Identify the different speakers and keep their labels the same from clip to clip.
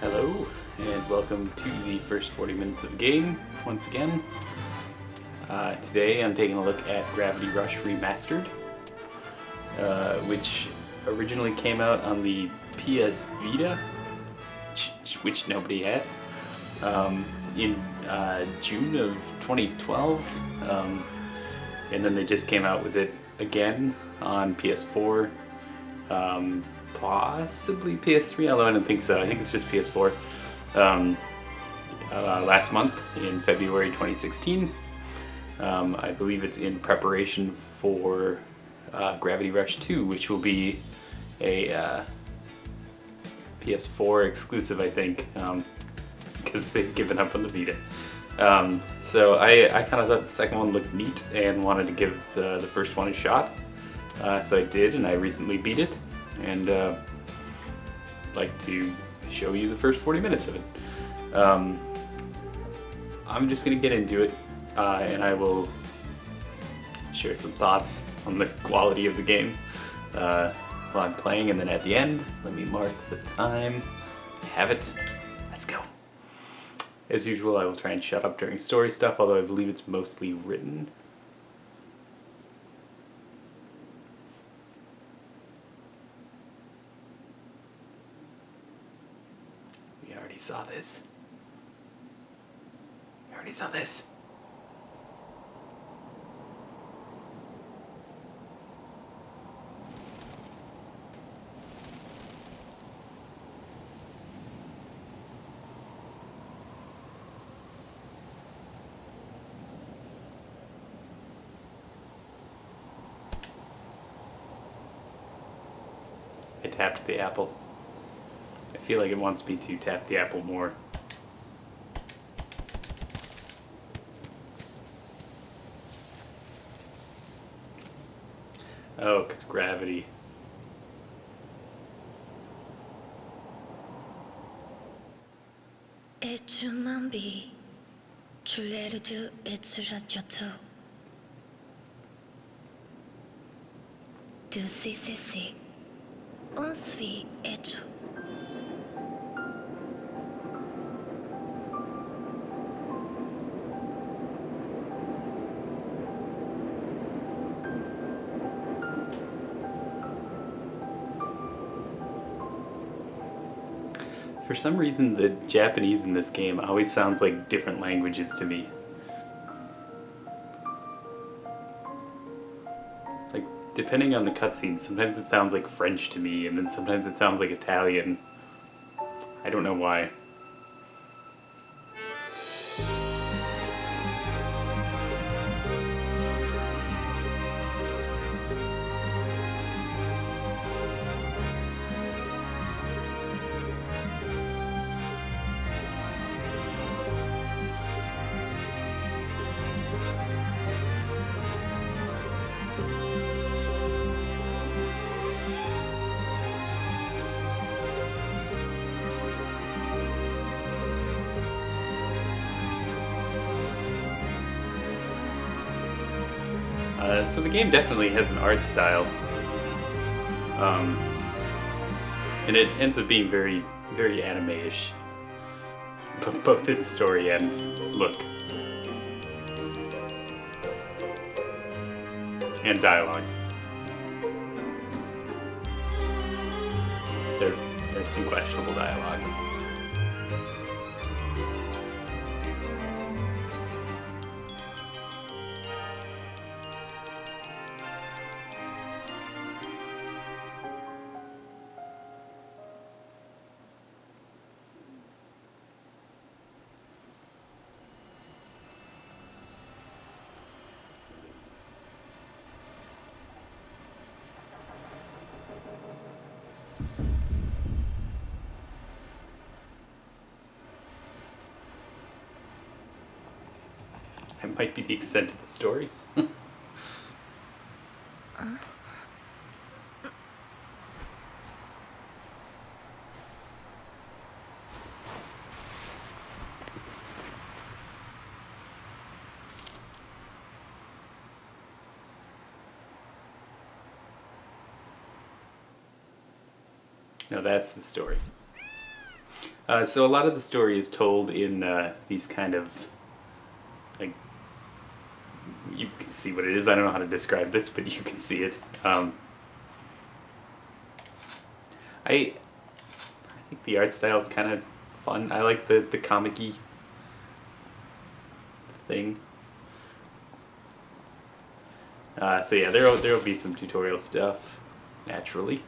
Speaker 1: Hello, and welcome to the first 40 minutes of the game, once again. Today I'm taking a look at Gravity Rush Remastered, which originally came out on the PS Vita, which nobody had, in June of 2012, and then they just came out with it again on PS4, possibly PS3, although I don't think so. I think it's just PS4. Last month in February 2016. I believe it's in preparation for Gravity Rush 2, which will be a PS4 exclusive, I think, because they've given up on the Vita. So I kind of thought the second one looked neat and wanted to give the first one a shot. So I did, and I recently beat it, and I'd like to show you the first 40 minutes of it. I'm just going to get into it, and I will share some thoughts on the quality of the game while I'm playing, and then at the end, let me mark the time. I have it. Let's go. As usual, I will try and shut up during story stuff, although I believe it's mostly written. We already saw this. We already saw this. I tapped the apple. I feel like it wants me to tap the apple more. Oh, because gravity.
Speaker 2: Echumanbi, Chuleru Etsurajato. Du Sisi, Onsui Echo.
Speaker 1: For some reason, the Japanese in this game always sounds like different languages to me. Like, depending on the cutscenes, sometimes it sounds like French to me, and then sometimes it sounds like Italian. I don't know why. So the game definitely has an art style, and it ends up being very, very anime-ish, both in story and look, and dialogue. There's some questionable dialogue. It might be the extent of the story. Now that's the story. So a lot of the story is told in these kind of, like, you can see what it is. I don't know how to describe this, but you can see it. I think the art style is kind of fun. I like the comic-y thing. So yeah, there'll be some tutorial stuff, naturally.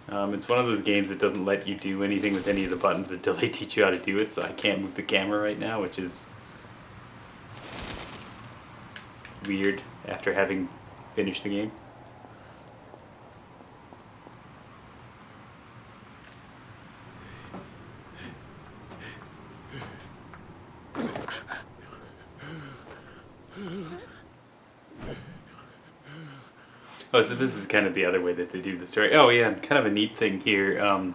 Speaker 1: It's one of those games that doesn't let you do anything with any of the buttons until they teach you how to do it, so I can't move the camera right now, which is weird after having finished the game. Oh, so this is kind of the other way that they do the story. Oh yeah, kind of a neat thing here.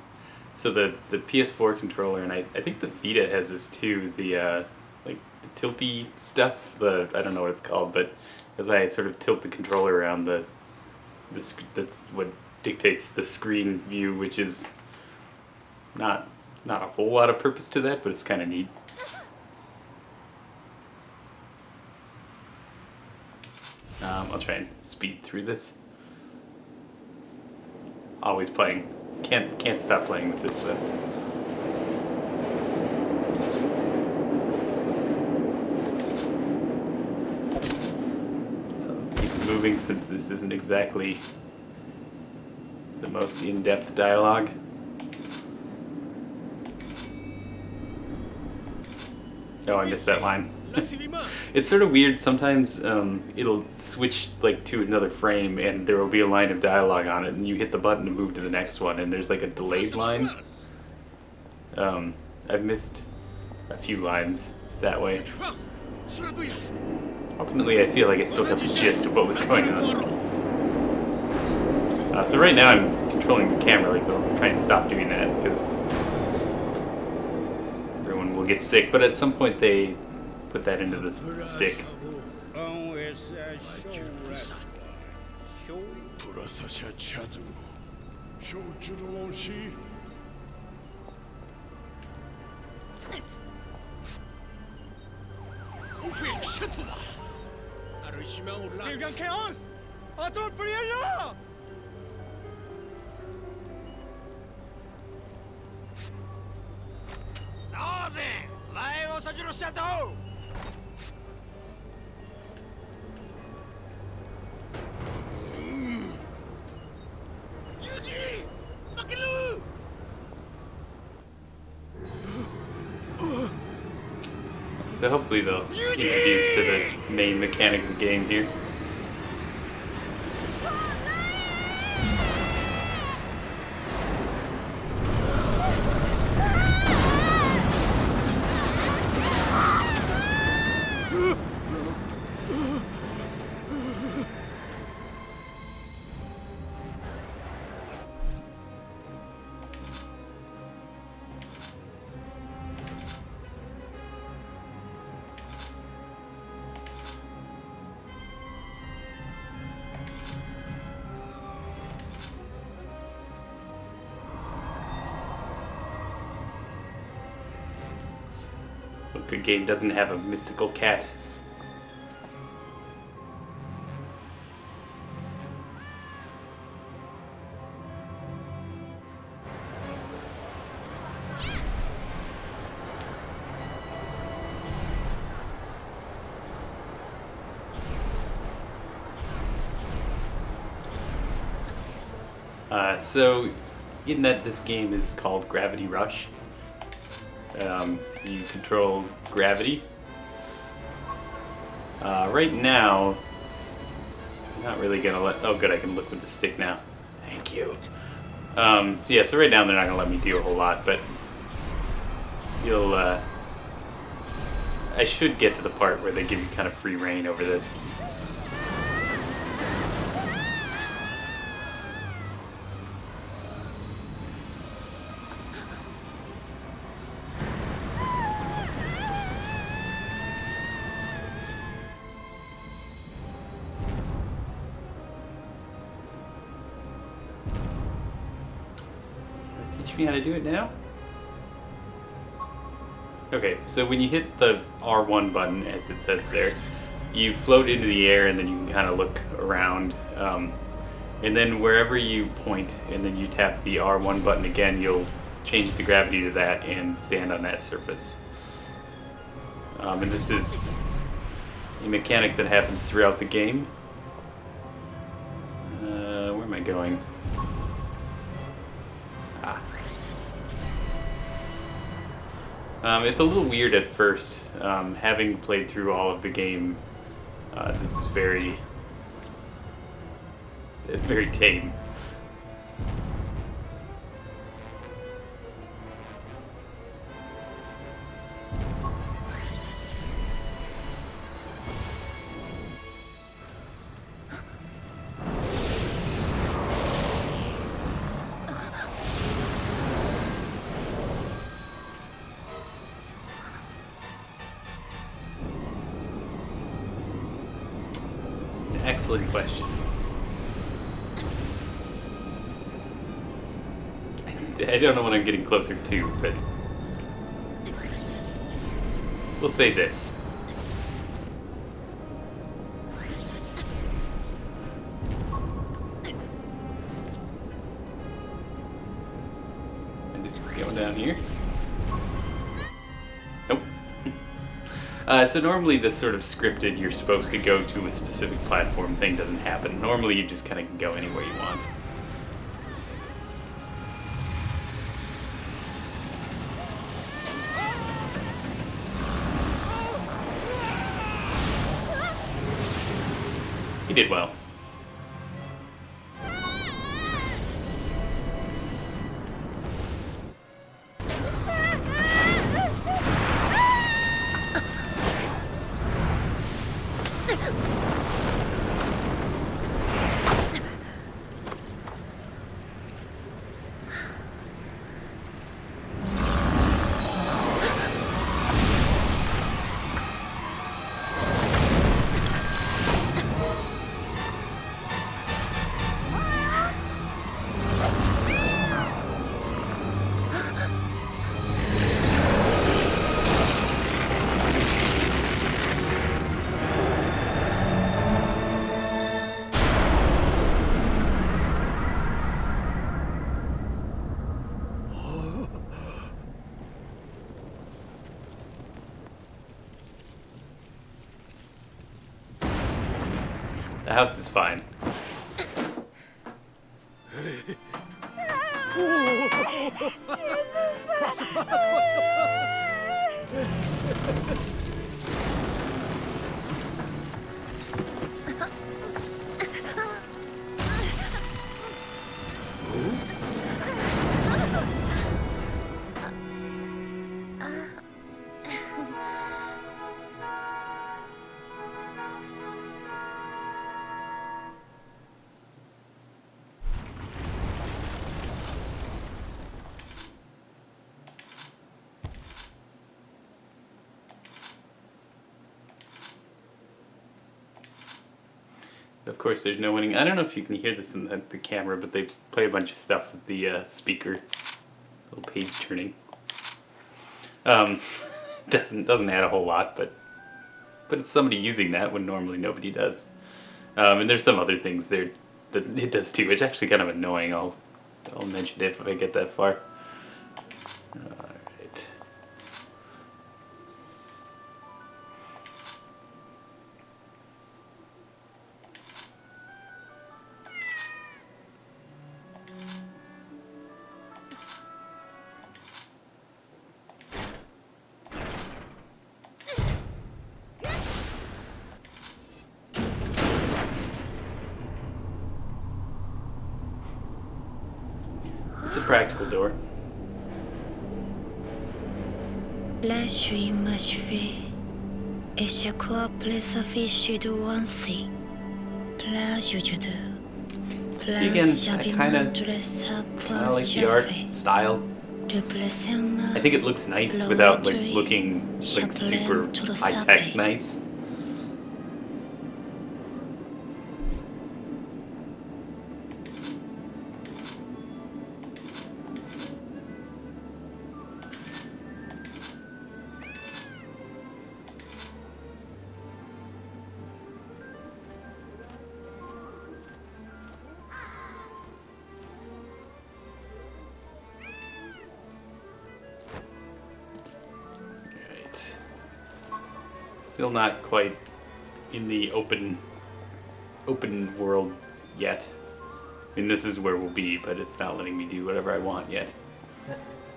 Speaker 1: So the PS4 controller, and I think the Vita has this too, the like the tilty stuff, I don't know what it's called, but as I sort of tilt the controller around, that's what dictates the screen view, which is not a whole lot of purpose to that, but it's kind of neat. I'll try and speed through this. Always playing. Can't stop playing with this. Keep moving since this isn't exactly the most in-depth dialogue. Oh, I missed that line. It's sort of weird. Sometimes it'll switch like to another frame, and there will be a line of dialogue on it, and you hit the button to move to the next one, and there's like a delayed line. I've missed a few lines that way. Ultimately, I feel like I still got the gist of what was going on. So right now I'm controlling the camera. Like, I'll try and stop doing that because everyone will get sick. But at some point they put that into the stick. So hopefully they'll introduce to the main mechanic of the game here. What good game doesn't have a mystical cat? So, in that this game is called Gravity Rush, you control gravity. Right now, I'm not really gonna let. Oh, good, I can look with the stick now. Thank you. Yeah, so right now they're not gonna let me do a whole lot, but you'll. I should get to the part where they give you kind of free reign over this. Teach me how to do it now? Okay, so when you hit the R1 button, as it says there, you float into the air and then you can kind of look around. And then wherever you point and then you tap the R1 button again, you'll change the gravity to that and stand on that surface. And this is a mechanic that happens throughout the game. Where am I going? Ah. It's a little weird at first. Having played through all of the game, this is very tame. Excellent question. I don't know what I'm getting closer to, but we'll say this. I'm just going down here. Nope. So normally this sort of scripted, you're supposed to go to a specific platform thing doesn't happen. Normally you just kind of go anywhere you want. He did well. The house is fine. Of course, there's no winning. I don't know if you can hear this in the camera, but they play a bunch of stuff with the speaker. Little page turning. Doesn't add a whole lot, but it's somebody using that when normally nobody does. And there's some other things there that it does too. It's actually kind of annoying. I'll mention it if I get that far. Alright. It's a practical door.
Speaker 2: La suis m'achevé, et je crois plus affiché de wansi. Plage de.
Speaker 1: See, again, I kind of like the art style. I think it looks nice without like looking like super high-tech nice. Still not quite in the open world yet. I mean, this is where we'll be, but it's not letting me do whatever I want yet.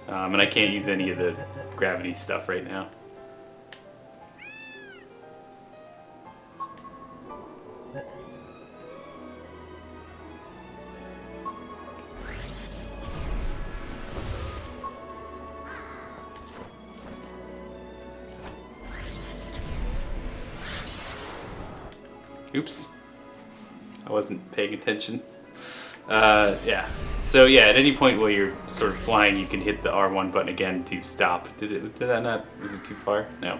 Speaker 1: And I can't use any of the gravity stuff right now. Oops. I wasn't paying attention. Yeah. So yeah, at any point while you're sort of flying, you can hit the R1 button again to stop. Did that not? Was it too far? No.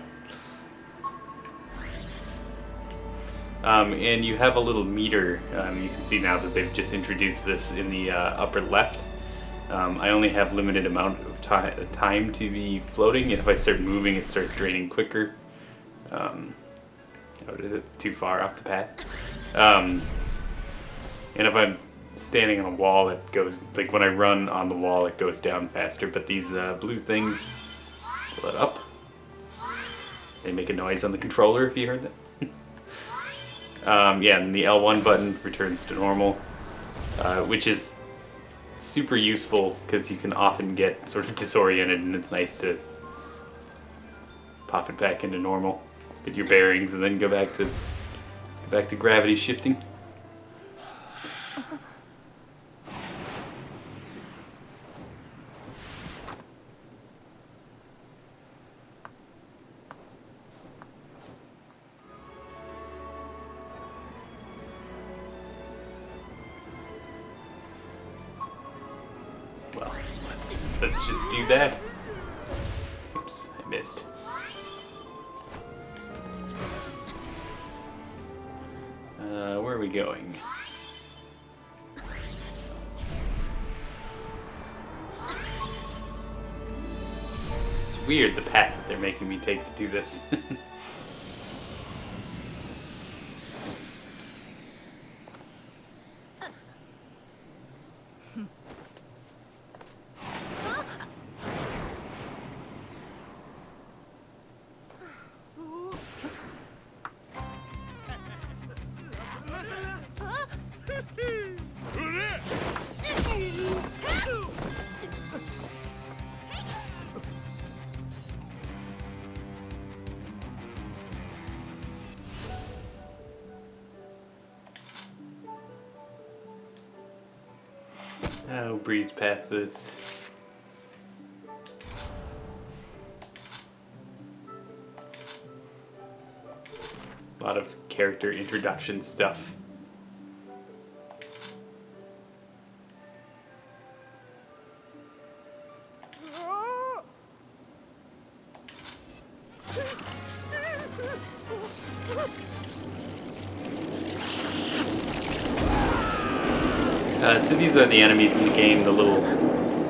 Speaker 1: And you have a little meter. You can see now that they've just introduced this in the upper left. I only have limited amount of time to be floating, and if I start moving, it starts draining quicker. Too far off the path. And if I'm standing on a wall, it goes, like when I run on the wall, it goes down faster, but these blue things fill it up. They make a noise on the controller if you heard that. Yeah, and the L1 button returns to normal, which is super useful because you can often get sort of disoriented, and it's nice to pop it back into normal, get your bearings, and then go back to gravity shifting. Well, let's just do that. Oops, I missed. Where are we going? It's weird the path that they're making me take to do this. Oh, breeze past this. A lot of character introduction stuff. So these are the enemies in the game, the little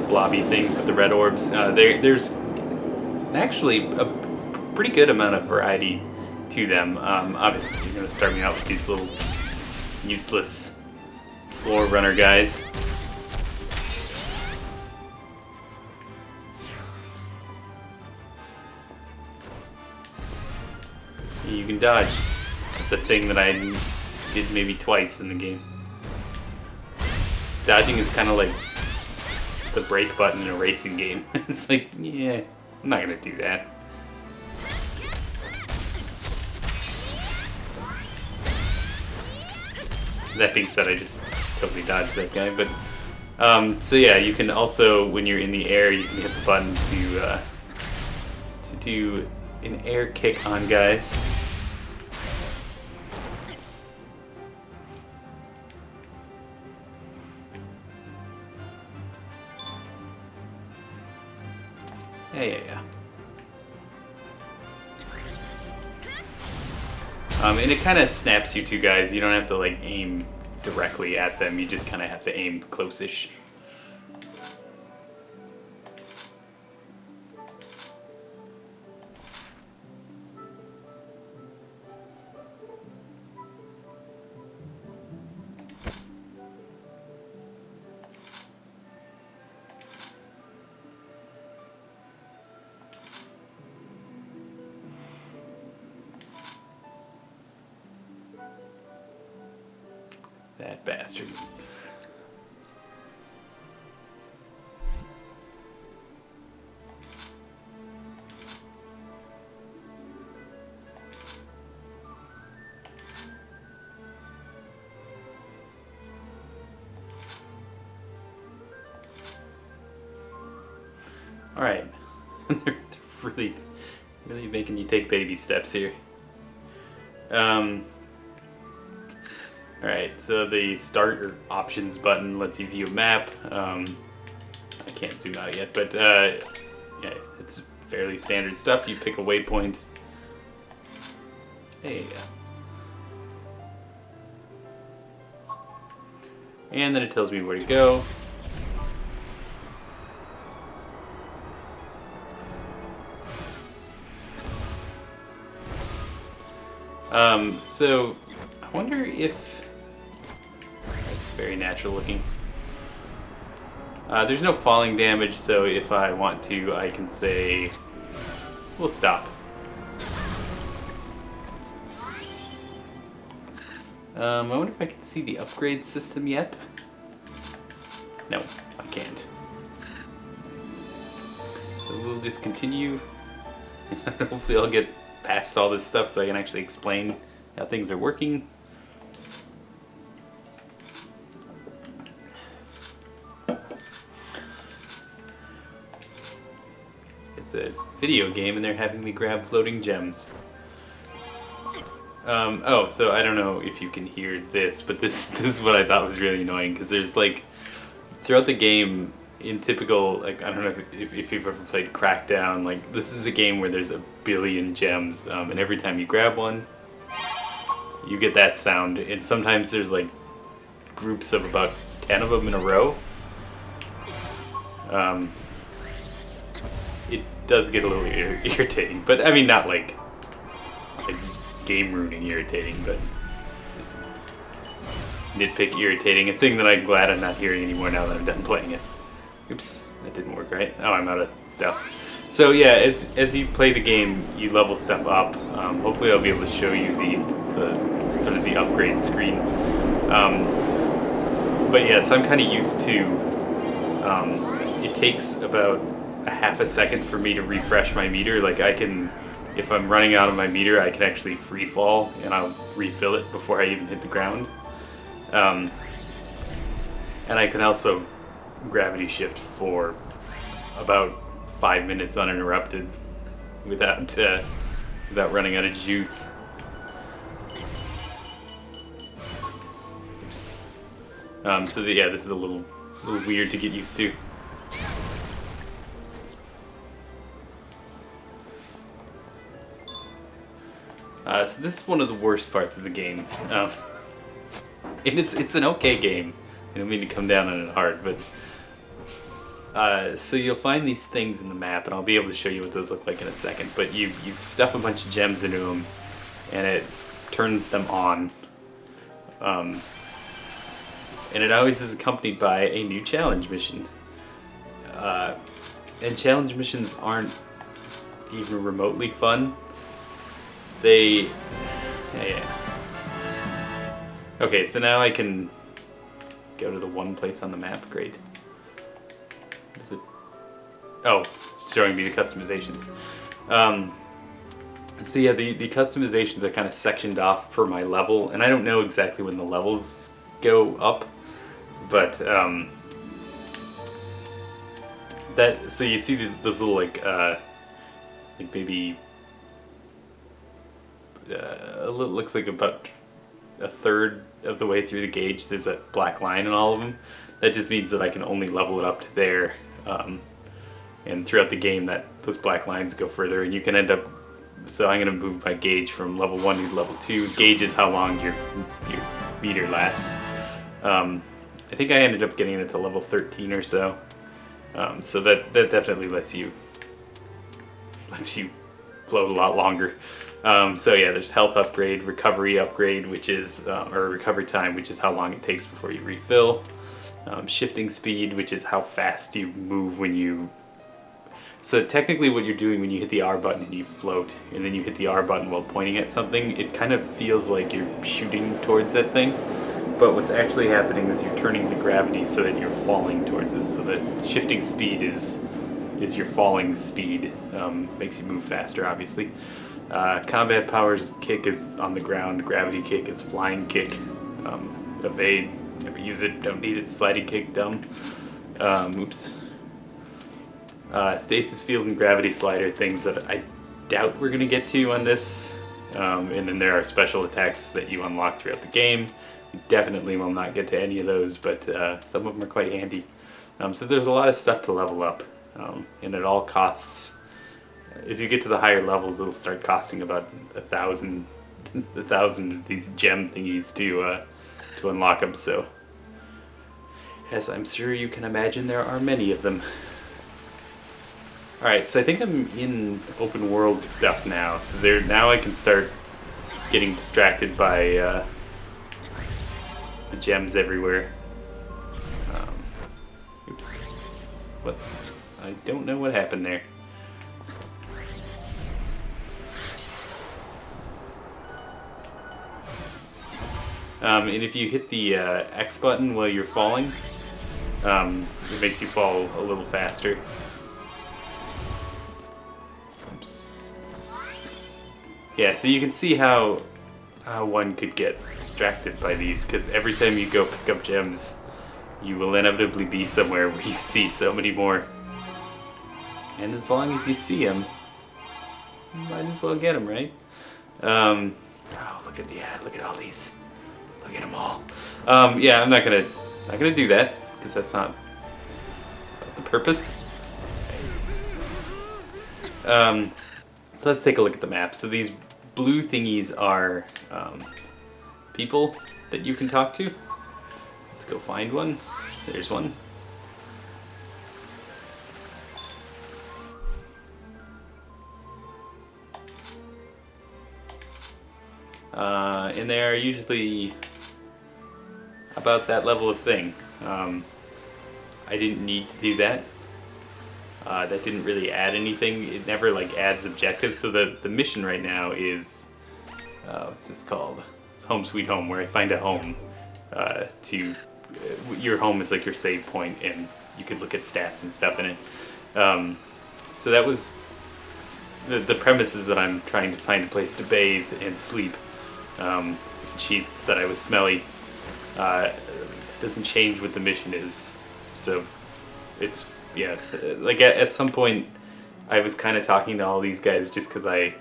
Speaker 1: blobby thing with the red orbs. There's actually a pretty good amount of variety to them. Obviously, you're going to start me out with these little useless floor runner guys. You can dodge. It's a thing that I did maybe twice in the game. Dodging is kind of like the brake button in a racing game. It's like, yeah, I'm not gonna do that. That being said, I just totally dodged that guy. But so yeah, you can also, when you're in the air, you can hit the button to do an air kick on guys. Yeah. And it kind of snaps you two guys. You don't have to like aim directly at them. You just kind of have to aim close-ish. bastard. Alright. They're really making you take baby steps here. Alright, so the start or options button lets you view a map. I can't zoom out yet, but yeah, it's fairly standard stuff. You pick a waypoint. Hey. And then it tells me where to go. So I wonder if it's very natural looking. There's no falling damage, so if I want to, I can say we'll stop. I wonder if I can see the upgrade system yet. No, I can't. So we'll just continue. Hopefully I'll get past all this stuff so I can actually explain how things are working. It's a video game and they're having me grab floating gems. Oh, so I don't know if you can hear this, but this is what I thought was really annoying, because there's like, throughout the game, in typical, like, I don't know if you've ever played Crackdown, like, this is a game where there's a billion gems, and every time you grab one, you get that sound, and sometimes there's like groups of about 10 of them in a row. It does get a little irritating, but I mean, not like game ruining irritating, but just nitpick irritating, a thing that I'm glad I'm not hearing anymore now that I'm done playing it. Oops, that didn't work right. Oh, I'm out of stuff. So yeah, as you play the game, you level stuff up. Hopefully I'll be able to show you the sort of the upgrade screen. But yeah, so I'm kind of used to, it takes about a half a second for me to refresh my meter. Like I can, if I'm running out of my meter, I can actually free fall and I'll refill it before I even hit the ground. And I can also gravity shift for about 5 minutes uninterrupted without running out of juice. Oops. So yeah, this is a little weird to get used to. So this is one of the worst parts of the game. And it's an okay game. I don't mean to come down on it hard, but so you'll find these things in the map, and I'll be able to show you what those look like in a second. But you stuff a bunch of gems into them, and it turns them on. And it always is accompanied by a new challenge mission. And challenge missions aren't even remotely fun. Yeah. Okay, so now I can go to the one place on the map. Great. What is it? Oh, it's showing me the customizations. So yeah, the customizations are kind of sectioned off per my level, and I don't know exactly when the levels go up, but so you see those little like maybe looks like about a third of the way through the gauge there's a black line in all of them. That just means that I can only level it up to there, and throughout the game those black lines go further, and you can end up, so I'm going to move my gauge from level 1 to level 2. Gauge is how long your meter lasts. I think I ended up getting it to level 13 or so. So that definitely lets you float a lot longer. So yeah, there's health upgrade, recovery upgrade, which is, or recovery time, which is how long it takes before you refill. Shifting speed, which is how fast you move when you... So technically what you're doing when you hit the R button and you float, and then you hit the R button while pointing at something, it kind of feels like you're shooting towards that thing. but what's actually happening is you're turning the gravity so that you're falling towards it. So the shifting speed is your falling speed. Makes you move faster, obviously. Combat powers kick is on the ground. Gravity kick is flying kick. Evade, never use it, don't need it. Sliding kick, dumb. Oops. Stasis field and gravity slider, things that I doubt we're going to get to on this. And then there are special attacks that you unlock throughout the game. You definitely will not get to any of those, but some of them are quite handy. So there's a lot of stuff to level up, and it all costs. As you get to the higher levels, it'll start costing about 1,000 of these gem thingies to unlock them. So, as I'm sure you can imagine, there are many of them. Alright, so I think I'm in open world stuff now. So now I can start getting distracted by the gems everywhere. Oops. What? I don't know what happened there. And if you hit the X button while you're falling, it makes you fall a little faster. Oops. Yeah, so you can see how one could get distracted by these, because every time you go pick up gems, you will inevitably be somewhere where you see so many more. And as long as you see them, you might as well get them, right? Oh, look at the ad! Look at all these! Look at them all! Yeah, I'm not gonna do that, because that's not the purpose. So let's take a look at the map. So these blue thingies are people that you can talk to. Let's go find one. There's one. And they are usually about that level of thing. I didn't need to do that. That didn't really add anything. It never like adds objectives. So the mission right now is what's this called? It's Home Sweet Home, where I find a home. Your home is like your save point, and you could look at stats and stuff in it. So that was the premise is that I'm trying to find a place to bathe and sleep. She said I was smelly. Doesn't change what the mission is. So it's, yeah, like at some point I was kind of talking to all these guys just because I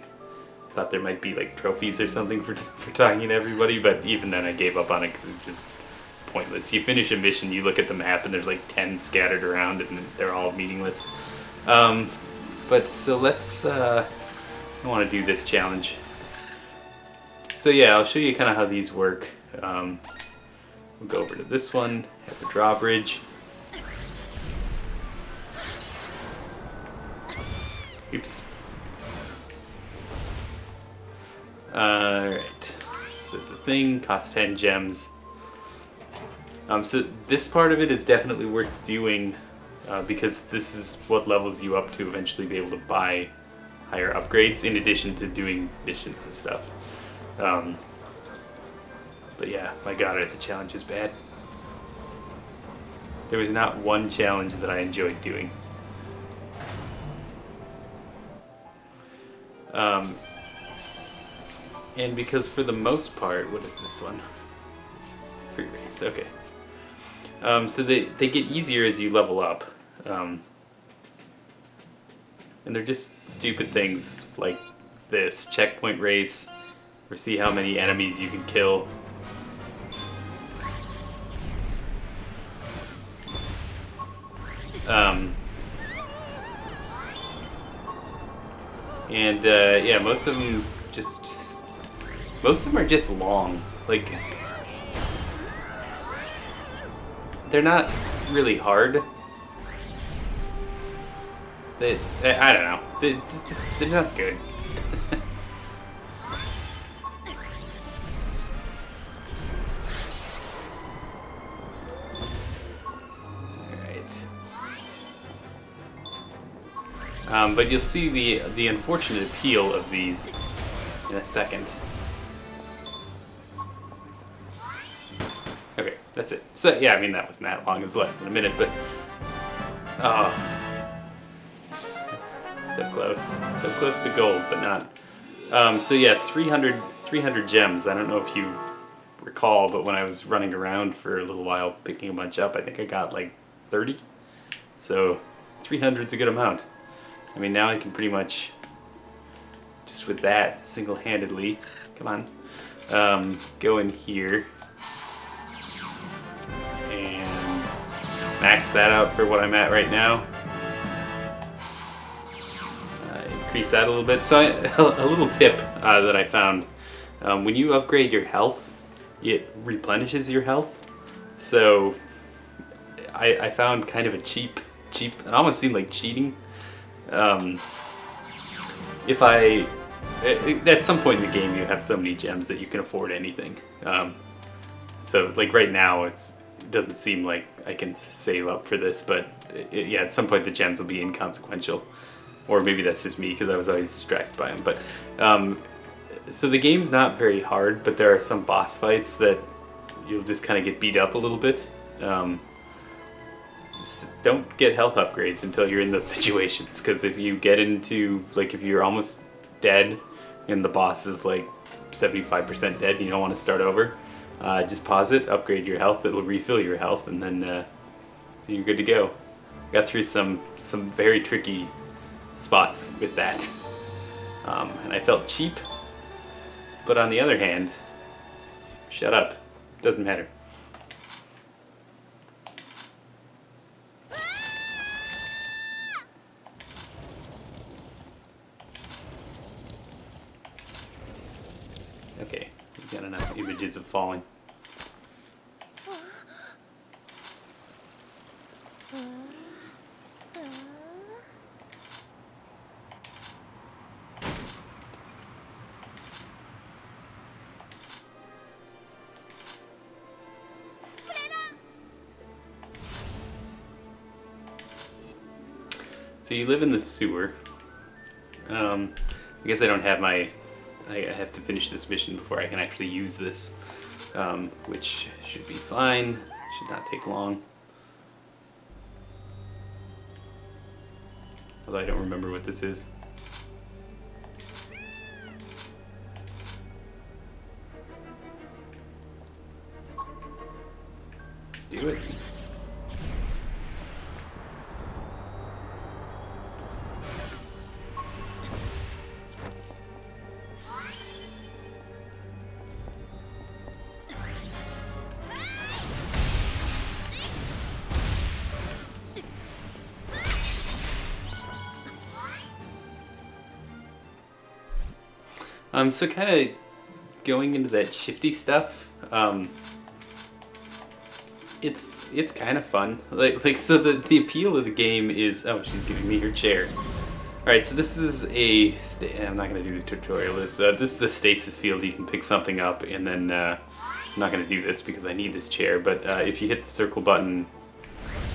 Speaker 1: thought there might be like trophies or something for talking to everybody, but even then I gave up on it because it's just pointless. You finish a mission, you look at the map, and there's like 10 scattered around, and they're all meaningless. But so let's, I want to do this challenge. So yeah, I'll show you kind of how these work. We'll go over to this one at the drawbridge. Oops. Alright, so it's a thing, costs 10 gems. So this part of it is definitely worth doing because this is what levels you up to eventually be able to buy higher upgrades in addition to doing missions and stuff. But yeah, my god, the challenge is bad. There was not one challenge that I enjoyed doing. And because for the most part, what is this one? Free race, okay. So they get easier as you level up. And they're just stupid things like this. Checkpoint race, or see how many enemies you can kill. And yeah, most of them are just long. Like, they're not really hard. I don't know. They're not good. Alright. But you'll see the unfortunate appeal of these in a second. that's it. So yeah, I mean that wasn't that long. It was less than a minute, but oh, so close to gold, but not. So yeah, 300 gems. I don't know if you recall, but when I was running around for a little while picking a bunch up, I think I got like 30. So 300 is a good amount. I mean, now I can pretty much, just with that, single-handedly, come on, go in here and max that out for what I'm at right now. Increase that a little bit. So a little tip that I found, when you upgrade your health, it replenishes your health. So I found kind of a cheap, it almost seemed like cheating. If at some point in the game you have so many gems that you can afford anything. So like right now it doesn't seem like I can save up for this, but yeah, at some point the gems will be inconsequential. Or maybe that's just me because I was always distracted by them. But so the game's not very hard, but there are some boss fights that you'll just kind of get beat up a little bit. Don't get health upgrades until you're in those situations, because if you get into, like, if you're almost dead and the boss is like 75% dead and you don't want to start over, just pause it, upgrade your health, it'll refill your health, and then you're good to go. Got through some very tricky spots with that, and I felt cheap, but on the other hand, shut up, doesn't matter. Okay, we've got enough images of falling. So you live in the sewer. I guess I don't have my... I have to finish this mission before I can actually use this, which should be fine. Should not take long. Although I don't remember what this is. Let's do it. So kind of going into that shifty stuff, it's kind of fun. Like so the appeal of the game is, oh, she's giving me her chair. All right, so this is I'm not gonna do the tutorial. This is the stasis field. You can pick something up, and then I'm not gonna do this because I need this chair. But if you hit the circle button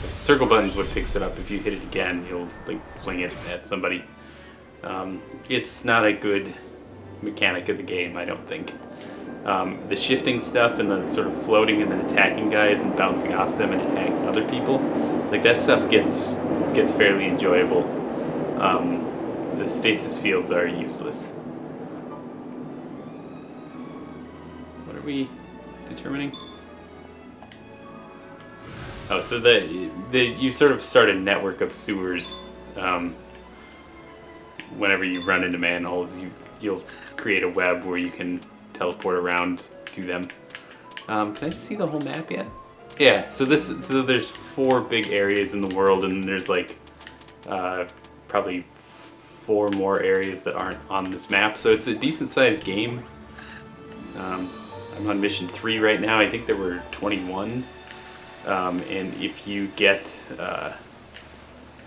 Speaker 1: is what picks it up. If you hit it again, you'll like fling it at somebody. It's not a good mechanic of the game, I don't think. The shifting stuff and the sort of floating and then attacking guys and bouncing off them and attacking other people, like that stuff gets fairly enjoyable. The stasis fields are useless. What are we determining? Oh, so you sort of start a network of sewers. Whenever you run into manholes, you'll create a web where you can teleport around to them. Can I see the whole map yet? Yeah, so there's 4 big areas in the world, and there's like probably 4 more areas that aren't on this map. So it's a decent sized game. I'm on mission 3 right now. I think there were 21. And if you get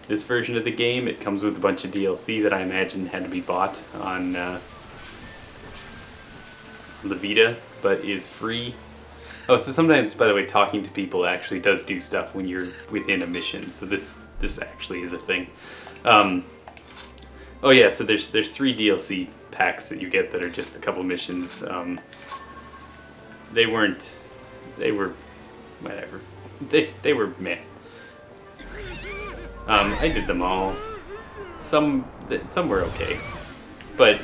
Speaker 1: this version of the game, it comes with a bunch of DLC that I imagine had to be bought on the Vita, but is free. Oh, so sometimes, by the way, talking to people actually does do stuff when you're within a mission. So this actually is a thing. Oh yeah, so there's 3 DLC packs that you get that are just a couple missions. They were whatever. They were meh. I did them all. Some were okay, but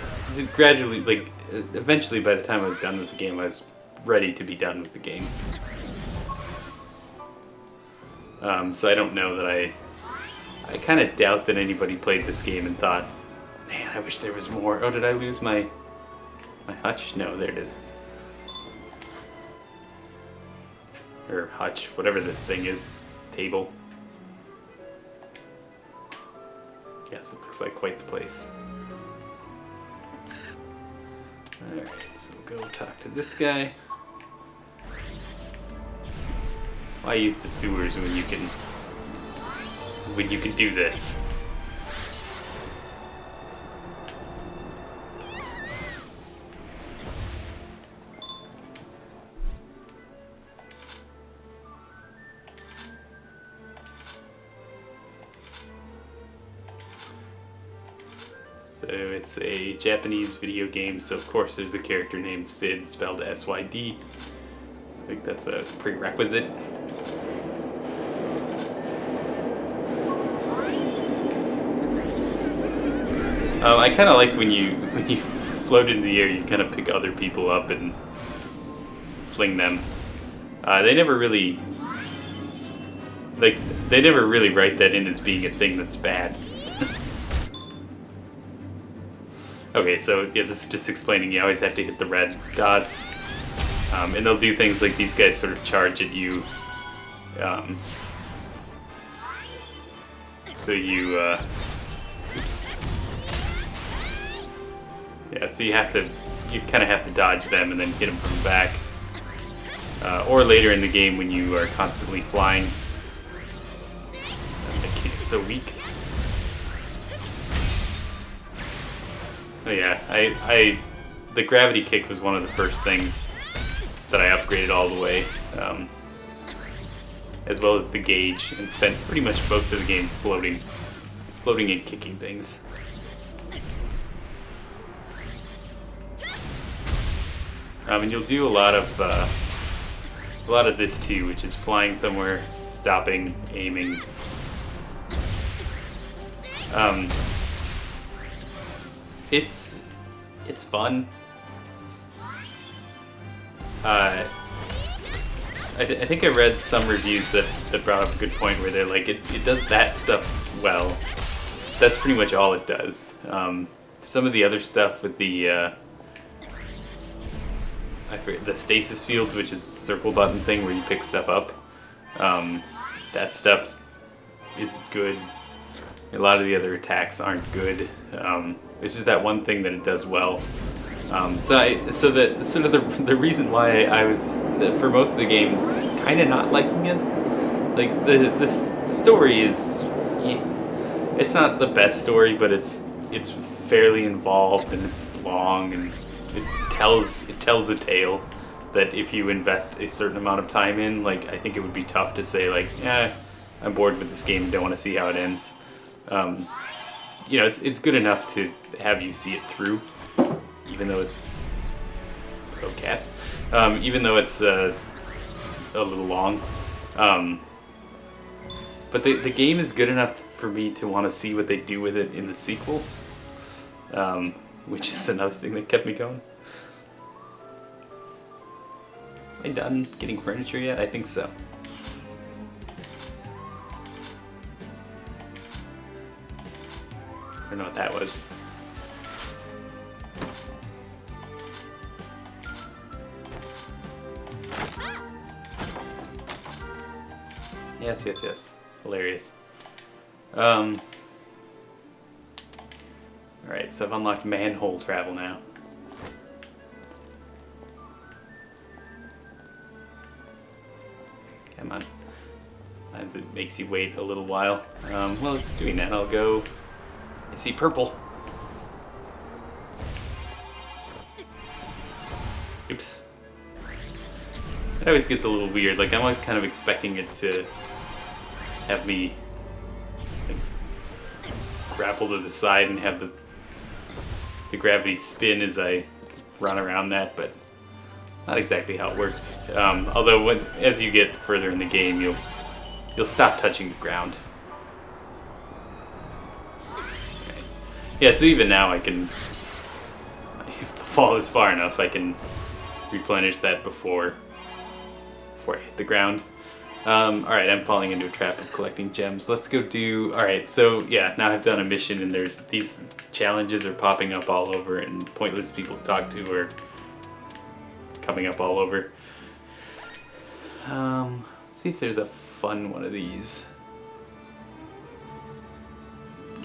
Speaker 1: gradually, like eventually, by the time I was done with the game, I was ready to be done with the game. So I don't know that I kind of doubt that anybody played this game and thought, man, I wish there was more. Oh, did I lose my hutch? No, there it is. Or hutch, whatever the thing is. Table. Yes, it looks like quite the place. Alright, so go talk to this guy. Why use the sewers when you can do this? So it's a Japanese video game, so of course there's a character named Sid, spelled S-Y-D. I think that's a prerequisite. I kind of like when you float into the air, you kind of pick other people up and fling them. They never really write that in as being a thing that's bad. Okay, so yeah, this is just explaining you always have to hit the red dots. And they'll do things like these guys sort of charge at you. So you, oops. Yeah, so you kind of have to dodge them and then hit them from the back. Or later in the game when you are constantly flying. The kick is so weak. Oh yeah, the gravity kick was one of the first things that I upgraded all the way, as well as the gauge, and spent pretty much most of the game floating and kicking things. And you'll do a lot of this too, which is flying somewhere, stopping, aiming. It's fun. I think I read some reviews that brought up a good point where they're like, it does that stuff well. That's pretty much all it does. Some of the other stuff with the I forget, the stasis fields, which is the circle button thing where you pick stuff up. That stuff isn't good. A lot of the other attacks aren't good. It's just that one thing that it does well. The reason why I was for most of the game kind of not liking it, like the story is, it's not the best story, but it's fairly involved and it's long and it tells a tale that if you invest a certain amount of time in, like I think it would be tough to say like, I'm bored with this game and don't want to see how it ends. It's good enough to have you see it through, even though it's even though it's a little long. But the game is good enough for me to want to see what they do with it in the sequel, which is another thing that kept me going. Am I done getting furniture yet? I think so. I don't know what that was. Yes. Hilarious. Alright, so I've unlocked manhole travel now. Come on. Sometimes it makes you wait a little while. Well, it's doing that. I'll go... I see purple. Oops. It always gets a little weird. Like, I'm always kind of expecting it to have me like, grapple to the side and have the gravity spin as I run around that, but not exactly how it works. Although as you get further in the game, you'll stop touching the ground. Okay. Yeah, so even now I can, if the fall is far enough, I can replenish that before I hit the ground. Alright, I'm falling into a trap of collecting gems. Let's go do... Alright, so yeah, now I've done a mission and there's these challenges are popping up all over and pointless people to talk to are coming up all over. Let's see if there's a fun one of these.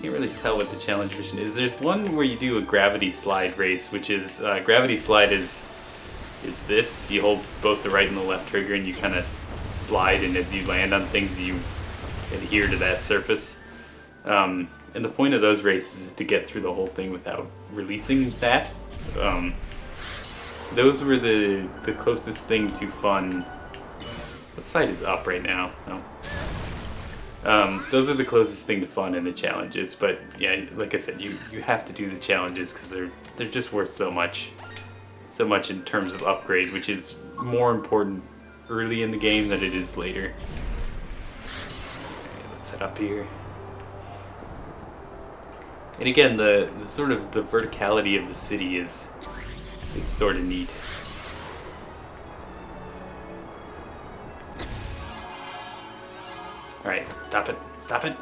Speaker 1: Can't really tell what the challenge mission is. There's one where you do a gravity slide race, which is... gravity slide is this. You hold both the right and the left trigger and you kind of slide, and as you land on things you adhere to that surface. And the point of those races is to get through the whole thing without releasing that. Those were the closest thing to fun. What side is up right now? Oh. Those are the closest thing to fun in the challenges, but yeah, like I said, you have to do the challenges because they're just worth so much in terms of upgrade, which is more important early in the game than it is later. Okay, let's head up here. And again, the sort of the verticality of the city is sort of neat. Alright, stop it. Stop it.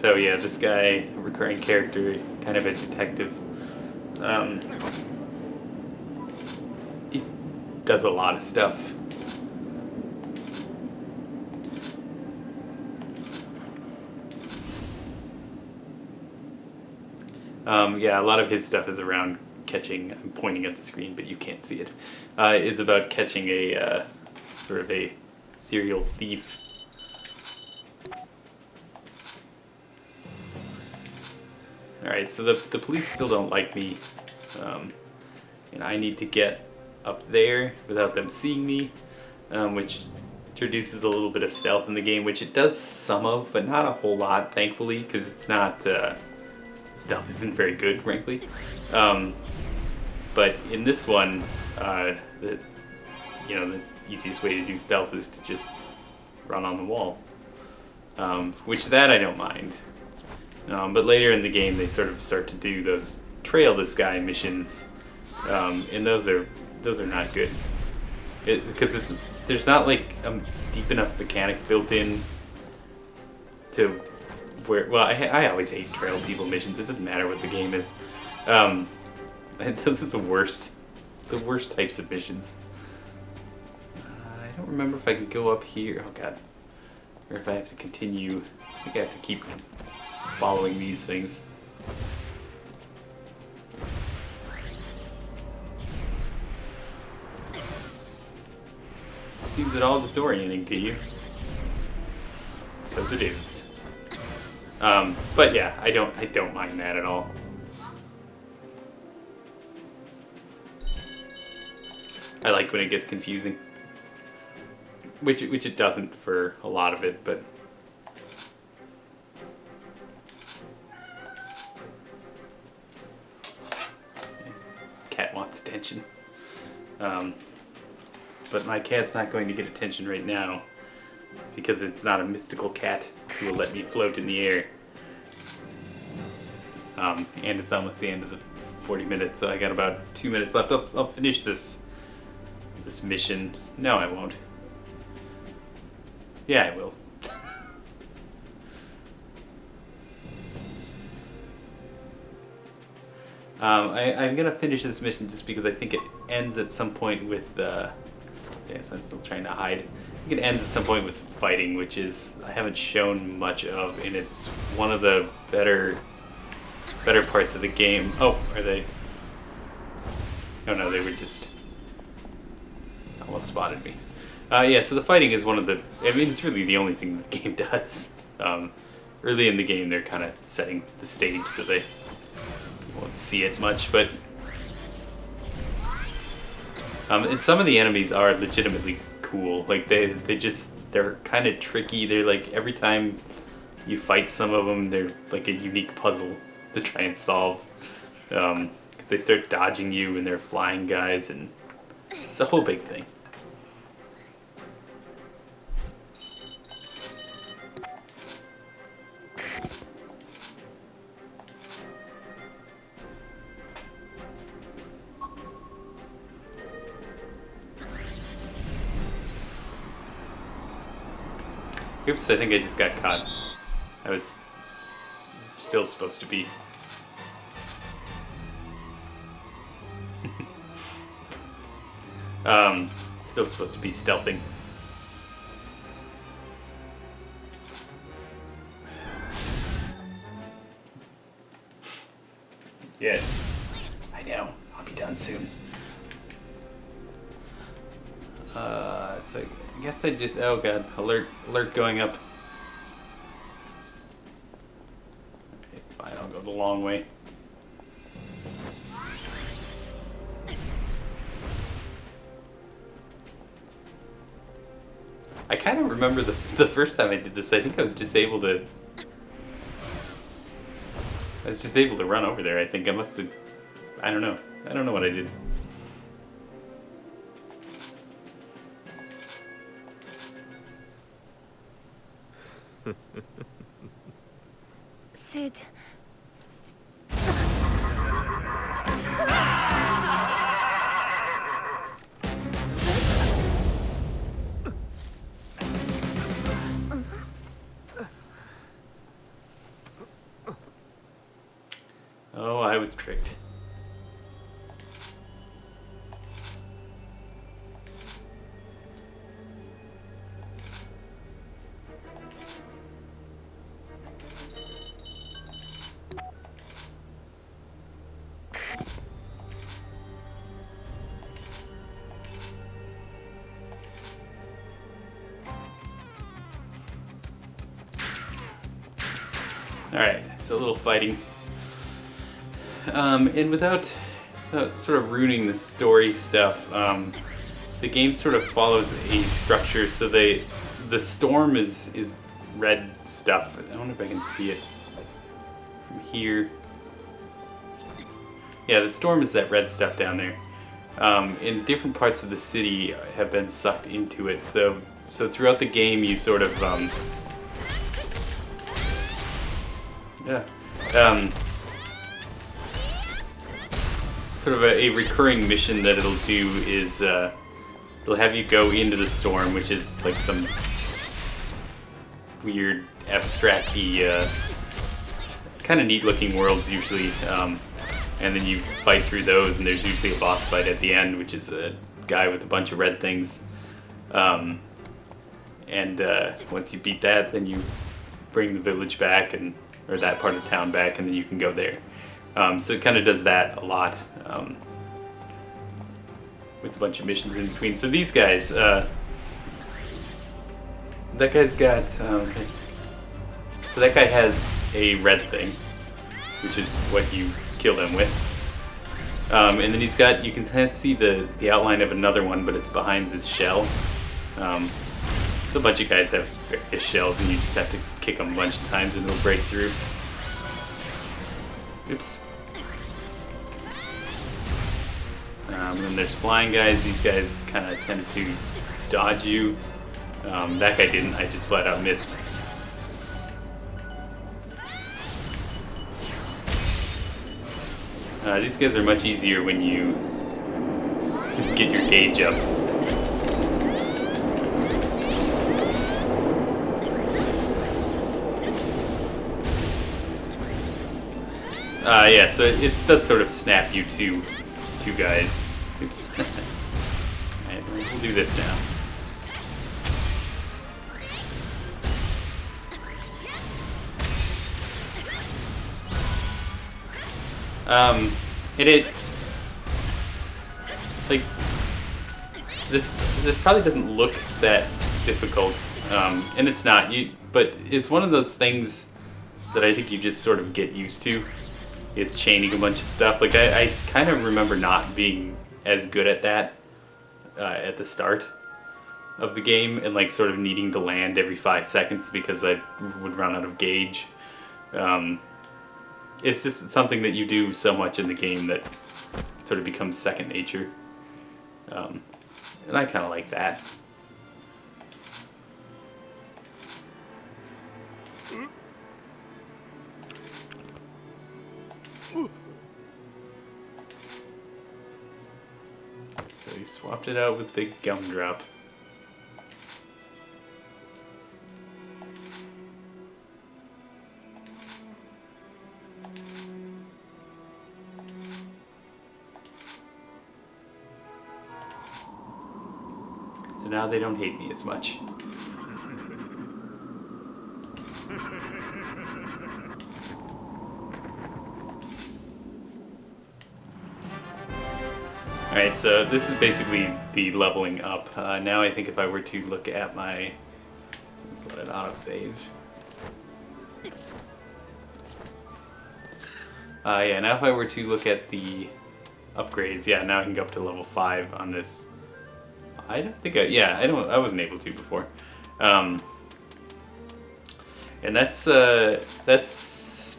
Speaker 1: So yeah, this guy, recurring character, kind of a detective. He does a lot of stuff. Yeah, a lot of his stuff is around catching, I'm pointing at the screen but you can't see it, is about catching a sort of a serial thief. Alright, so the police still don't like me, and I need to get up there without them seeing me, which introduces a little bit of stealth in the game, which it does some of, but not a whole lot, thankfully, because it's not, stealth isn't very good, frankly. But in this one, the easiest way to do stealth is to just run on the wall, which that I don't mind. But later in the game, they sort of start to do those trail this guy missions, and those are not good, because there's not like a deep enough mechanic built in to where. Well, I always hate trail people missions. It doesn't matter what the game is. Those are the worst types of missions. I don't remember if I can go up here. Oh god, or if I have to continue. I think I have to keep following these things. Seems at all disorienting to you, because it is. But yeah, I don't mind that at all. I like when it gets confusing, which it doesn't for a lot of it, but. Cat wants attention. But my cat's not going to get attention right now because it's not a mystical cat who will let me float in the air. And it's almost the end of the 40 minutes, so I got about 2 minutes left. I'll finish this mission. No, I won't. Yeah, I will. I'm gonna finish this mission just because I think it ends at some point with yeah, so I'm still trying to hide. I think it ends at some point with some fighting, which is I haven't shown much of, and it's one of the better parts of the game. Oh, are they? Oh no, they were just almost spotted me. Yeah, so the fighting is one of the. I mean, it's really the only thing the game does. Early in the game, they're kind of setting the stage so they won't see it much, but And some of the enemies are legitimately cool. Like they're kind of tricky. They're like every time you fight some of them, they're like a unique puzzle to try and solve. Because they start dodging you and they're flying guys, and it's a whole big thing. Oops, I think I just got caught. I was still supposed to be. Still supposed to be stealthing. Yes. I know. I'll be done soon. So I guess I just, oh god, alert going up. Okay, fine, I'll go the long way. I kind of remember the first time I did this, I think I was just able to run over there. I think I must have, I don't know what I did.
Speaker 2: Sid.
Speaker 1: Oh, I was tricked. Alright, it's a little fighting. And without sort of ruining the story stuff, the game sort of follows a structure. So the storm is red stuff. I don't know if I can see it from here. Yeah, the storm is that red stuff down there. And different parts of the city have been sucked into it. So throughout the game, you sort of sort of a recurring mission that it'll do is it'll have you go into the storm, which is like some weird abstract-y kind of neat looking worlds usually, and then you fight through those, and there's usually a boss fight at the end, which is a guy with a bunch of red things, and once you beat that, then you bring the village back, or that part of town back, and then you can go there. So it kind of does that a lot, with a bunch of missions in between. So these guys, that guy's got, so that guy has a red thing, which is what you kill them with. And then he's got, you can kind of see the outline of another one, but it's behind this shell. So a bunch of guys have various shells, and you just have to kick them a bunch of times and they'll break through. Oops. And then there's flying guys. These guys kind of tend to dodge you. That guy didn't. I just flat out missed. These guys are much easier when you get your gauge up. Yeah, so it does sort of snap you to two guys. Oops. Alright, we'll do this now. And it, like, this probably doesn't look that difficult, and it's not, but it's one of those things that I think you just sort of get used to. Is chaining a bunch of stuff. Like I kind of remember not being as good at that at the start of the game, and like sort of needing to land every 5 seconds because I would run out of gauge. It's just something that you do so much in the game that sort of becomes second nature. And I kind of like that. So he swapped it out with Big Gumdrop. So now they don't hate me as much. Alright, so this is basically the leveling up. Now I think if I were to look at my... Let's let it autosave. Yeah, now if I were to look at the upgrades, yeah, now I can go up to level 5 on this. I don't think I wasn't able to before. And that's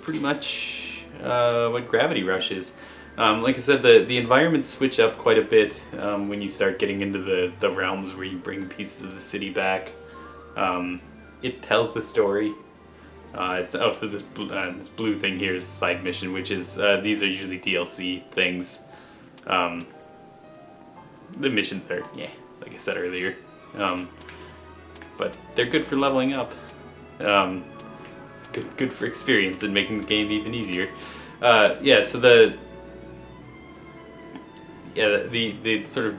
Speaker 1: pretty much what Gravity Rush is. Like I said, the environments switch up quite a bit when you start getting into the realms where you bring pieces of the city back. It tells the story. So this blue thing here is a side mission, which is these are usually DLC things. The missions are like I said earlier, but they're good for leveling up. Good for experience and making the game even easier. So the sort of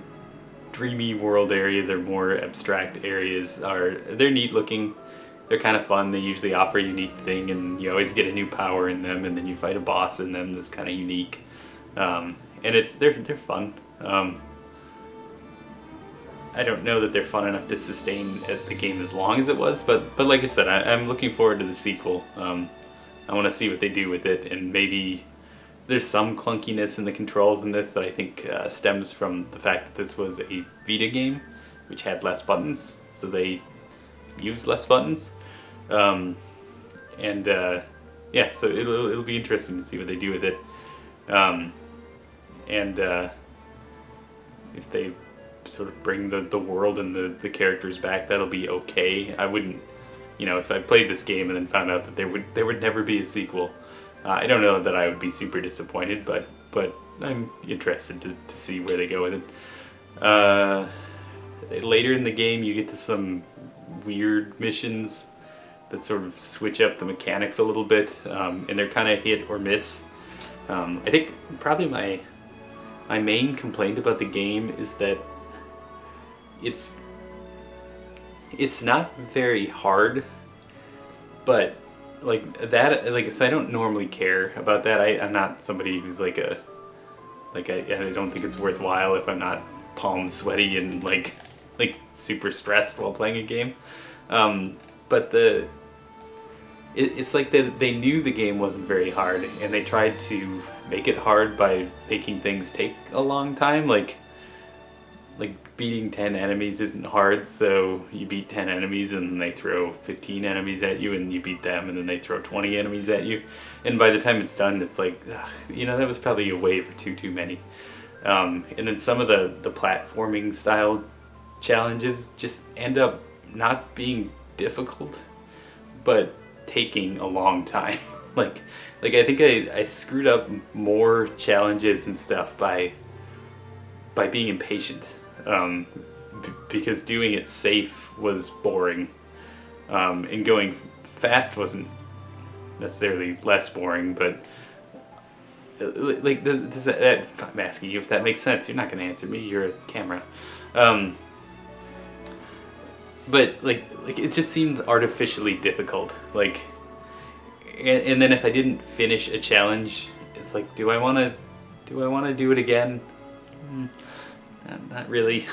Speaker 1: dreamy world areas or more abstract areas they're neat looking. They're kind of fun. They usually offer a unique thing, and you always get a new power in them, and then you fight a boss in them that's kind of unique. And they're fun. I don't know that they're fun enough to sustain the game as long as it was, but like I said, I'm looking forward to the sequel. I want to see what they do with it, and maybe there's some clunkiness in the controls in this that I think stems from the fact that this was a Vita game, which had less buttons, so they used less buttons. So it'll be interesting to see what they do with it. If they sort of bring the world and the characters back, that'll be okay. I wouldn't, if I played this game and then found out that there would never be a sequel, I don't know that I would be super disappointed, but I'm interested to see where they go with it. Later in the game, you get to some weird missions that sort of switch up the mechanics a little bit, and they're kind of hit or miss. I think probably my main complaint about the game is that it's not very hard, but like that, like I said, I don't normally care about that. I'm not somebody who's I don't think it's worthwhile if I'm not palm sweaty and like super stressed while playing a game. But it's like they knew the game wasn't very hard, and they tried to make it hard by making things take a long time. Like beating 10 enemies isn't hard, so you beat 10 enemies and then they throw 15 enemies at you, and you beat them, and then they throw 20 enemies at you, and by the time it's done, it's like, that was probably a wave or too many. And then some of the platforming style challenges just end up not being difficult, but taking a long time. like I think I screwed up more challenges and stuff by being impatient, because doing it safe was boring, and going fast wasn't necessarily less boring, but I'm asking you if that makes sense. You're not going to answer me. You're a camera. But it just seemed artificially difficult. And then if I didn't finish a challenge, it's like, do I want to do it again? Not really.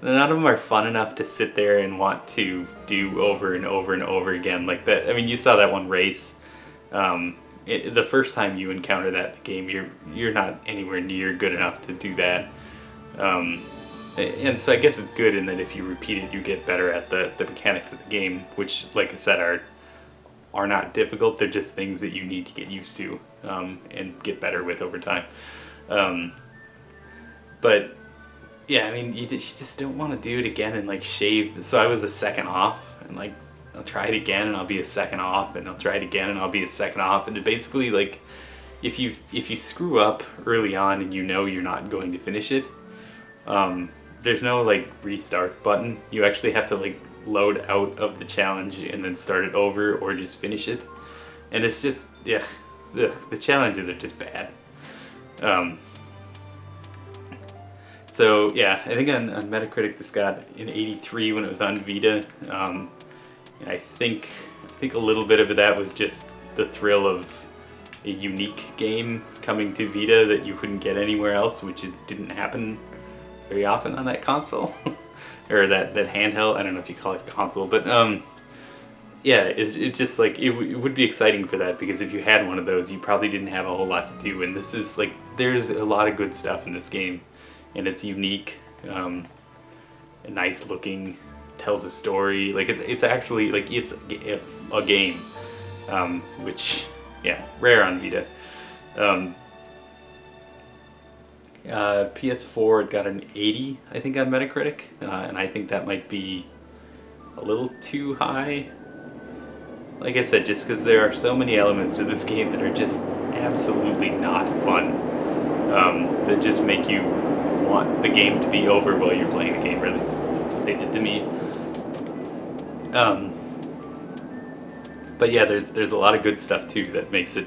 Speaker 1: None of them are fun enough to sit there and want to do over and over and over again like that. I mean, you saw that one race. The first time you encounter that in the game, you're not anywhere near good enough to do that. And so I guess it's good in that if you repeat it, you get better at the mechanics of the game, which, like I said, are not difficult. They're just things that you need to get used to and get better with over time. But yeah, I mean, you just don't want to do it again and like shave. So I was a second off, and like I'll try it again and I'll be a second off, and I'll try it again and I'll be a second off, and it basically, like, if you screw up early on and you know you're not going to finish it, there's no like restart button. You actually have to like load out of the challenge and then start it over, or just finish it. And it's just, yeah, the challenges are just bad. So yeah, I think on Metacritic this got an 83 when it was on Vita. And I think a little bit of that was just the thrill of a unique game coming to Vita that you couldn't get anywhere else, which it didn't happen very often on that console. Or that handheld. I don't know if you call it console, but yeah, it's just like it would be exciting for that, because if you had one of those, you probably didn't have a whole lot to do. And this is like, there's a lot of good stuff in this game, and it's unique, nice looking, tells a story. Like it's actually like it's a game, which, yeah, rare on Vita. PS4, it got an 80, I think, on Metacritic, and I think that might be a little too high. Like I said, just because there are so many elements to this game that are just absolutely not fun, that just make you want the game to be over while you're playing the game, or that's what they did to me. But yeah, there's a lot of good stuff too that makes it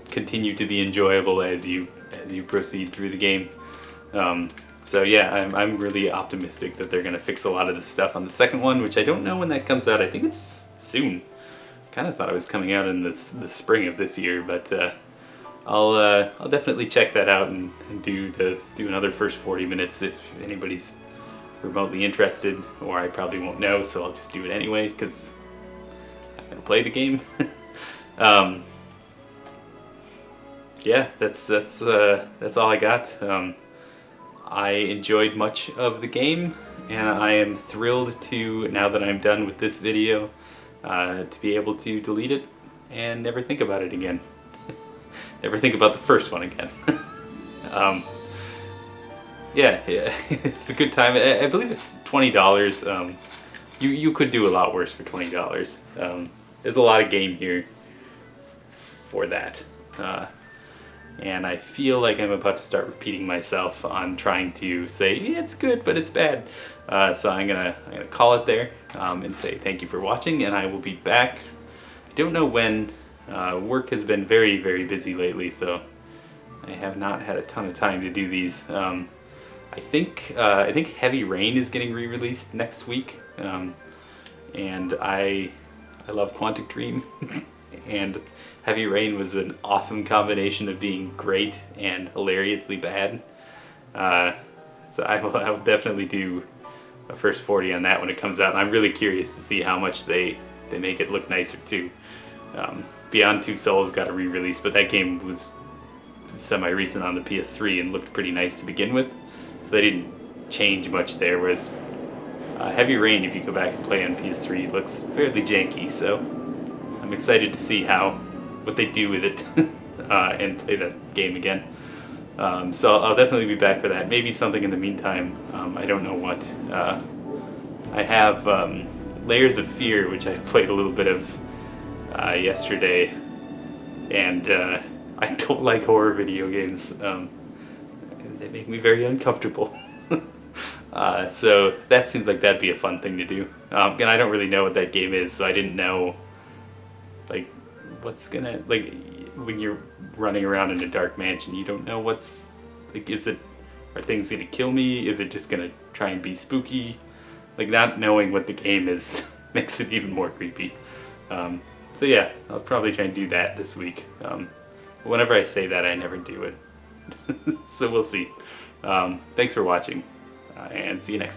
Speaker 1: continue to be enjoyable as you proceed through the game. So yeah, I'm really optimistic that they're gonna fix a lot of this stuff on the second one, which I don't know when that comes out. I think it's soon. Kind of thought it was coming out in the spring of this year, but I'll definitely check that out and do another first 40 minutes if anybody's remotely interested, or I probably won't know, so I'll just do it anyway because I'm gonna play the game. Yeah, that's all I got. I enjoyed much of the game, and I am thrilled to, now that I'm done with this video, to be able to delete it and never think about it again. Never think about the first one again. Yeah, it's a good time. I believe it's $20. You could do a lot worse for $20. There's a lot of game here for that. And I feel like I'm about to start repeating myself on trying to say, yeah, it's good, but it's bad. So I'm gonna call it there, and say thank you for watching, and I will be back. I don't know when. Work has been very, very busy lately, so I have not had a ton of time to do these. I think Heavy Rain is getting re-released next week, and I love Quantic Dream. And Heavy Rain was an awesome combination of being great and hilariously bad. So I will definitely do a first 40 on that when it comes out. And I'm really curious to see how much they make it look nicer too. Beyond Two Souls got a re-release, but that game was semi-recent on the PS3 and looked pretty nice to begin with. So they didn't change much there, whereas Heavy Rain, if you go back and play on PS3, looks fairly janky. So I'm excited to see what they do with it and play that game again. So I'll definitely be back for that. Maybe something in the meantime. I don't know what. I have Layers of Fear, which I played a little bit of yesterday, and I don't like horror video games. They make me very uncomfortable. So that seems like that'd be a fun thing to do. And I don't really know what that game is, so I didn't know, like, what's gonna, like, when you're running around in a dark mansion, you don't know what's, like, are things gonna kill me? Is it just gonna try and be spooky? Like, not knowing what the game is makes it even more creepy. So yeah, I'll probably try and do that this week. Whenever I say that, I never do it. So we'll see. Thanks for watching, and see you next time.